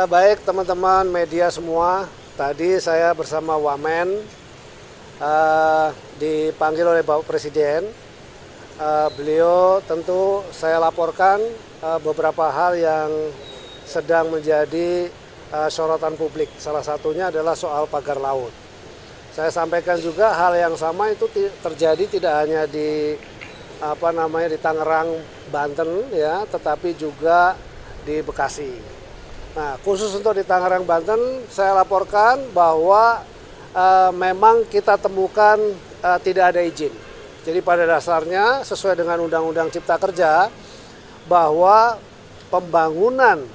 Baik teman-teman media semua, tadi saya bersama Wamen dipanggil oleh Bapak Presiden. Beliau tentu saya laporkan beberapa hal yang sedang menjadi sorotan publik. Salah satunya adalah soal pagar laut. Saya sampaikan juga hal yang sama itu terjadi tidak hanya di di Tangerang, Banten ya, tetapi juga di Bekasi. Nah, khusus untuk di Tangerang, Banten, saya laporkan bahwa memang kita temukan tidak ada izin. Jadi pada dasarnya sesuai dengan Undang-Undang Cipta Kerja bahwa pembangunan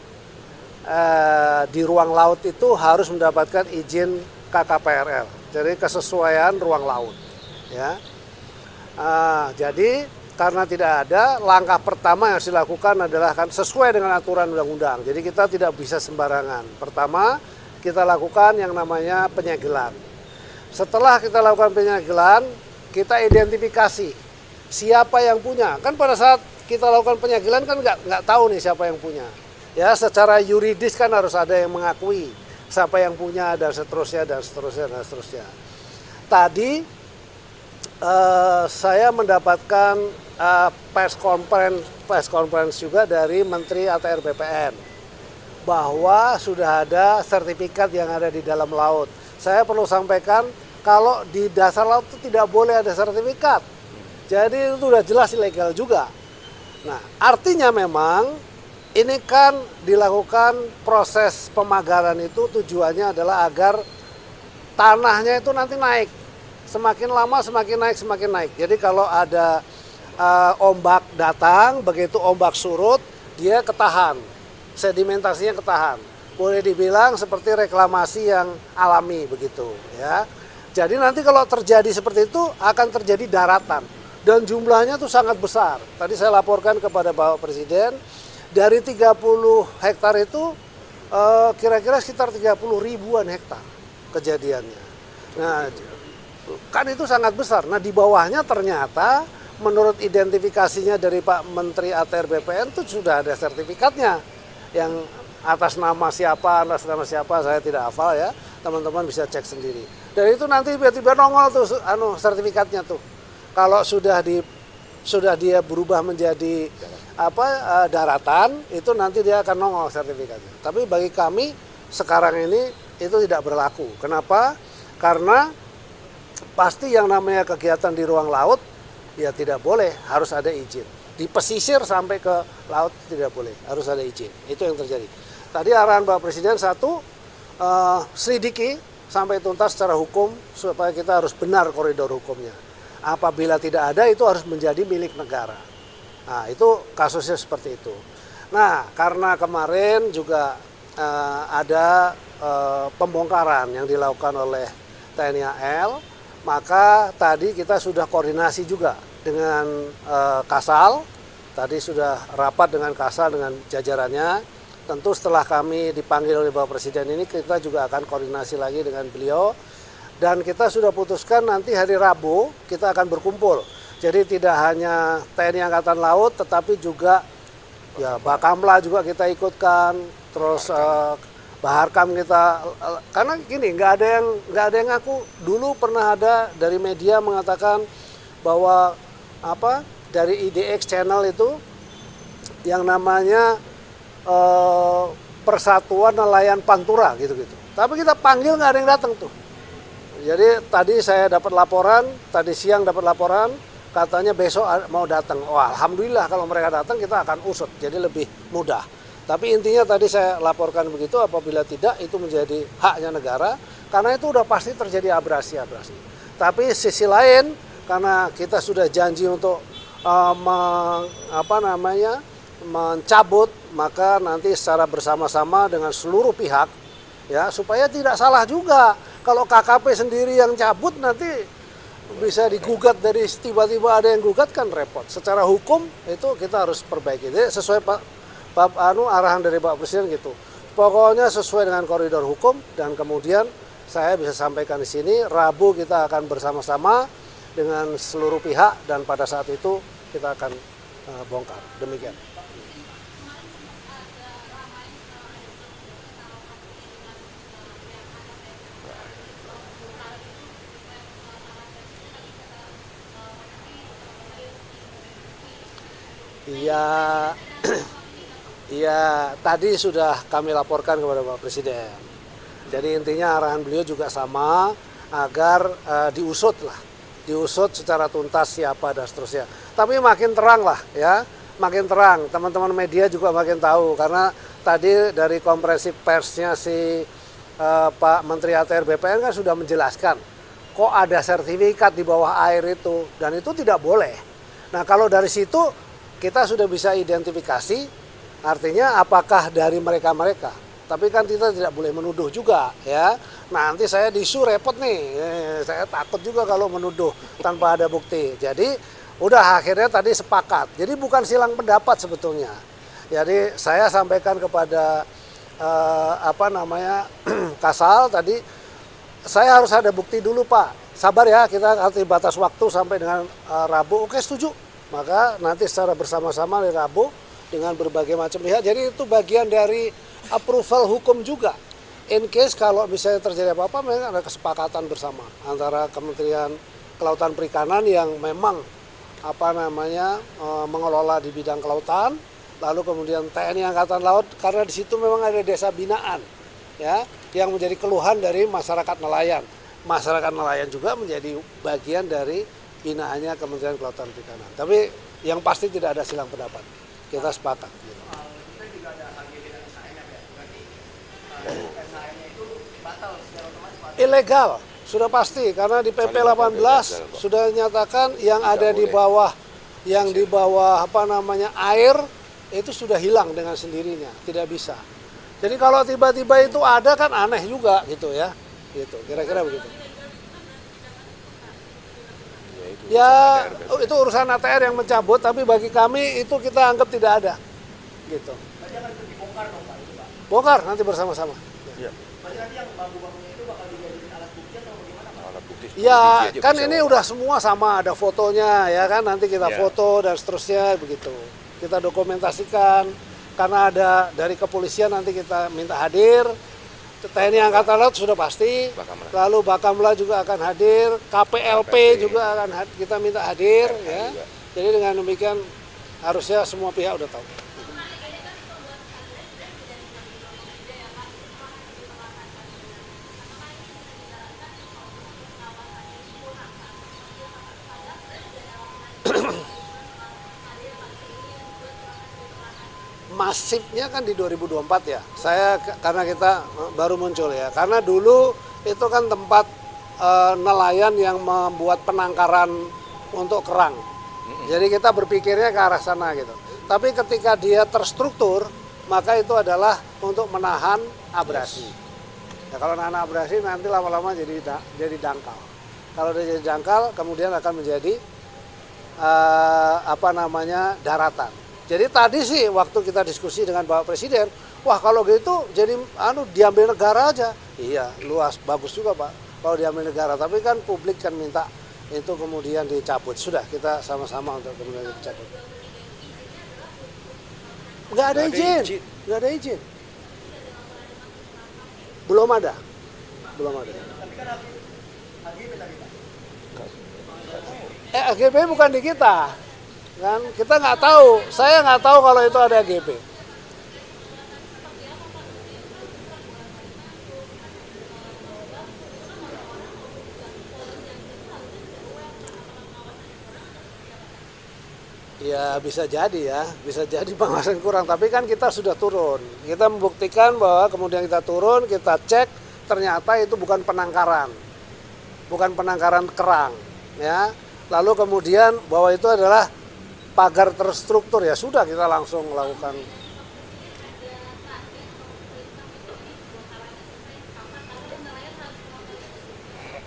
di ruang laut itu harus mendapatkan izin KKPRL. Jadi kesesuaian ruang laut. Ya. Jadi karena tidak ada, langkah pertama yang harus dilakukan adalah kan sesuai dengan aturan undang-undang. Jadi kita tidak bisa sembarangan. Pertama, kita lakukan yang namanya penyegelan. Setelah kita lakukan penyegelan, kita identifikasi siapa yang punya. Kan pada saat kita lakukan penyegelan kan nggak tahu nih siapa yang punya. Ya, secara yuridis kan harus ada yang mengakui siapa yang punya dan seterusnya dan seterusnya dan seterusnya. Tadi saya mendapatkan press conference juga dari Menteri ATR BPN bahwa sudah ada sertifikat yang ada di dalam laut. Saya perlu sampaikan kalau di dasar laut itu tidak boleh ada sertifikat. Jadi itu sudah jelas ilegal juga. Nah, artinya memang ini kan dilakukan proses pemagaran itu tujuannya adalah agar tanahnya itu nanti naik. Semakin lama semakin naik. Jadi kalau ada ombak datang, begitu ombak surut, dia ketahan, sedimentasinya ketahan. Boleh dibilang seperti reklamasi yang alami begitu, ya. Jadi nanti kalau terjadi seperti itu akan terjadi daratan dan jumlahnya tuh sangat besar. Tadi saya laporkan kepada Bapak Presiden dari 30 hektar itu kira-kira sekitar 30 ribuan hektar kejadiannya. Nah, kan itu sangat besar. Nah, di bawahnya ternyata menurut identifikasinya dari Pak Menteri ATR BPN itu sudah ada sertifikatnya. Yang atas nama siapa saya tidak hafal ya. Teman-teman bisa cek sendiri. Dan itu nanti tiba-tiba nongol tuh sertifikatnya tuh. Kalau sudah dia berubah menjadi daratan, itu nanti dia akan nongol sertifikatnya. Tapi bagi kami sekarang ini itu tidak berlaku. Kenapa? Karena pasti yang namanya kegiatan di ruang laut ya tidak boleh, harus ada izin. Di pesisir sampai ke laut tidak boleh, harus ada izin. Itu yang terjadi. Tadi arahan Bapak Presiden satu, selidiki sampai tuntas secara hukum supaya kita harus benar koridor hukumnya. Apabila tidak ada itu harus menjadi milik negara. Nah, itu kasusnya seperti itu. Nah, karena kemarin juga ada pembongkaran yang dilakukan oleh TNI AL, maka tadi kita sudah koordinasi juga dengan Kasal. Tadi sudah rapat dengan Kasal dengan jajarannya. Tentu setelah kami dipanggil oleh Bapak Presiden ini kita juga akan koordinasi lagi dengan beliau. Dan kita sudah putuskan nanti hari Rabu kita akan berkumpul. Jadi tidak hanya TNI Angkatan Laut tetapi juga ya Bakamla juga kita ikutkan. Terus Baharkam kita, karena gini nggak ada yang ngaku. Dulu pernah ada dari media mengatakan bahwa dari IDX channel itu yang namanya Persatuan Nelayan Pantura gitu. Tapi kita panggil nggak ada yang datang tuh. Jadi tadi saya dapat laporan, tadi siang dapat laporan katanya besok mau datang. Oh, alhamdulillah kalau mereka datang kita akan usut, jadi lebih mudah. Tapi intinya tadi saya laporkan begitu, apabila tidak itu menjadi haknya negara, karena itu udah pasti terjadi abrasi. Tapi sisi lain, karena kita sudah janji untuk mencabut, maka nanti secara bersama-sama dengan seluruh pihak, ya supaya tidak salah juga. Kalau KKP sendiri yang cabut nanti bisa digugat dari tiba-tiba ada yang gugat kan repot. Secara hukum itu kita harus perbaiki. Jadi sesuai arahan dari Pak Presiden gitu. Pokoknya sesuai dengan koridor hukum dan kemudian saya bisa sampaikan di sini Rabu kita akan bersama-sama dengan seluruh pihak dan pada saat itu kita akan bongkar. Demikian. Iya, iya, tadi sudah kami laporkan kepada Bapak Presiden. Jadi intinya arahan beliau juga sama, agar diusut lah, diusut secara tuntas siapa dan seterusnya. Tapi makin terang lah ya, makin terang. Teman-teman media juga makin tahu, karena tadi dari konferensi persnya si Pak Menteri ATR BPN kan sudah menjelaskan, kok ada sertifikat di bawah air itu, dan itu tidak boleh. Nah kalau dari situ kita sudah bisa identifikasi, artinya apakah dari mereka-mereka. Tapi kan kita tidak boleh menuduh juga ya. Nah, nanti saya diisu repot nih, saya takut juga kalau menuduh tanpa ada bukti. Jadi udah akhirnya tadi sepakat. Jadi bukan silang pendapat sebetulnya. Jadi saya sampaikan kepada Kasal tadi, saya harus ada bukti dulu Pak. Sabar ya, kita nanti batas waktu sampai dengan Rabu. Oke, setuju. Maka nanti secara bersama-sama di Rabu dengan berbagai macam pihak. Jadi itu bagian dari approval hukum juga. In case kalau misalnya terjadi apa-apa, memang ada kesepakatan bersama antara Kementerian Kelautan Perikanan yang memang mengelola di bidang kelautan, lalu kemudian TNI Angkatan Laut, karena di situ memang ada desa binaan ya yang menjadi keluhan dari masyarakat nelayan. Masyarakat nelayan juga menjadi bagian dari binaannya Kementerian Kelautan Perikanan. Tapi yang pasti tidak ada silang pendapat. Kita sepakat. Gitu. Kita juga ada HGB dan SHM-nya ya. Berarti SHM-nya itu batal secara otomatis. Ilegal, sudah pasti karena di PP 18 sudah nyatakan yang ada di bawah air itu sudah hilang dengan sendirinya, tidak bisa. Jadi kalau tiba-tiba itu ada kan aneh juga gitu ya. Gitu, kira-kira begitu. Ya, itu urusan ATR yang mencabut, tapi bagi kami itu kita anggap tidak ada. Gitu. Berarti akan dibongkar dong Pak itu Pak? Bongkar nanti bersama-sama. Iya. Berarti nanti yang bambu-bambunya itu bakal dijadikan alat bukti atau bagaimana Pak? Alat bukti. Ya, kan ini udah semua sama, ada fotonya ya kan, nanti kita foto dan seterusnya begitu. Kita dokumentasikan, karena ada dari kepolisian nanti kita minta hadir. TNI Angkatan Laut sudah pasti, lalu Bakamla juga akan hadir, KPLP juga akan kita minta hadir ya. Jadi dengan demikian harusnya semua pihak udah tahu. Masifnya kan di 2024 ya. Saya karena kita baru muncul ya. Karena dulu itu kan tempat nelayan yang membuat penangkaran untuk kerang. Jadi kita berpikirnya ke arah sana gitu. Tapi ketika dia terstruktur, maka itu adalah untuk menahan abrasi. Ya, kalau nahan abrasi nanti lama-lama jadi dangkal. Kalau dia jadi dangkal, kemudian akan menjadi daratan. Jadi tadi sih waktu kita diskusi dengan Bapak Presiden, wah kalau gitu jadi diambil negara aja. Iya, luas, bagus juga Pak kalau diambil negara. Tapi kan publik kan minta itu kemudian dicabut. Sudah kita sama-sama untuk kemudian dicabut. Nggak ada izin, nggak ada izin. Belum ada, belum ada. Tapi kan HGB tadi Pak? HGB bukan di kita. Kan kita nggak tahu, saya nggak tahu kalau itu ada GP. Ya bisa jadi ya, bisa jadi pengawasan kurang, tapi kan kita sudah turun. Kita membuktikan bahwa kemudian kita turun, kita cek, ternyata itu bukan penangkaran. Bukan penangkaran kerang. Ya. Lalu kemudian bahwa itu adalah pagar terstruktur, ya sudah kita langsung melakukan.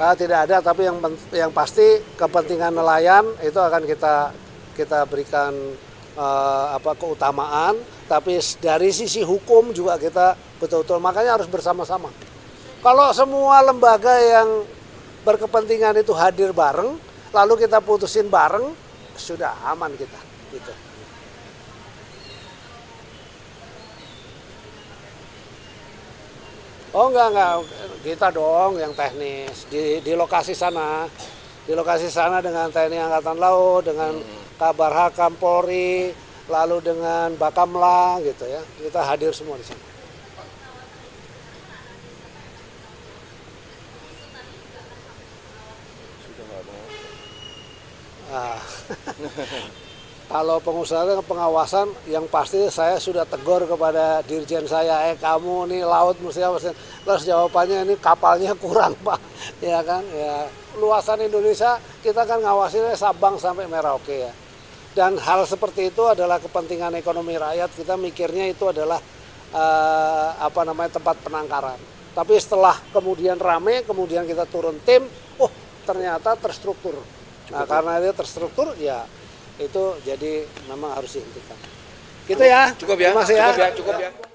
Tidak ada, tapi yang pasti kepentingan nelayan itu akan kita berikan keutamaan, tapi dari sisi hukum juga kita betul-betul, makanya harus bersama-sama. Kalau semua lembaga yang berkepentingan itu hadir bareng, lalu kita putusin bareng, sudah aman kita gitu. Oh enggak, kita dong yang teknis di lokasi sana. Di lokasi sana dengan TNI Angkatan Laut, dengan Kabar Hakam Polri, lalu dengan Bakamla gitu ya, kita hadir semua di sana. Nah, kalau pengusaha pengawasan yang pasti saya sudah tegur kepada dirjen saya, kamu nih laut mesti apa? Terus jawabannya ini kapalnya kurang Pak, ya kan? Ya luasan Indonesia kita kan ngawasinnya Sabang sampai Merauke ya. Dan hal seperti itu adalah kepentingan ekonomi rakyat. Kita mikirnya itu adalah tempat penangkaran. Tapi setelah kemudian rame, kemudian kita turun tim, ternyata terstruktur. Nah, karena dia terstruktur, ya itu jadi memang harus dihentikan. Gitu ya. Cukup ya. Terima kasih ya. Cukup ya.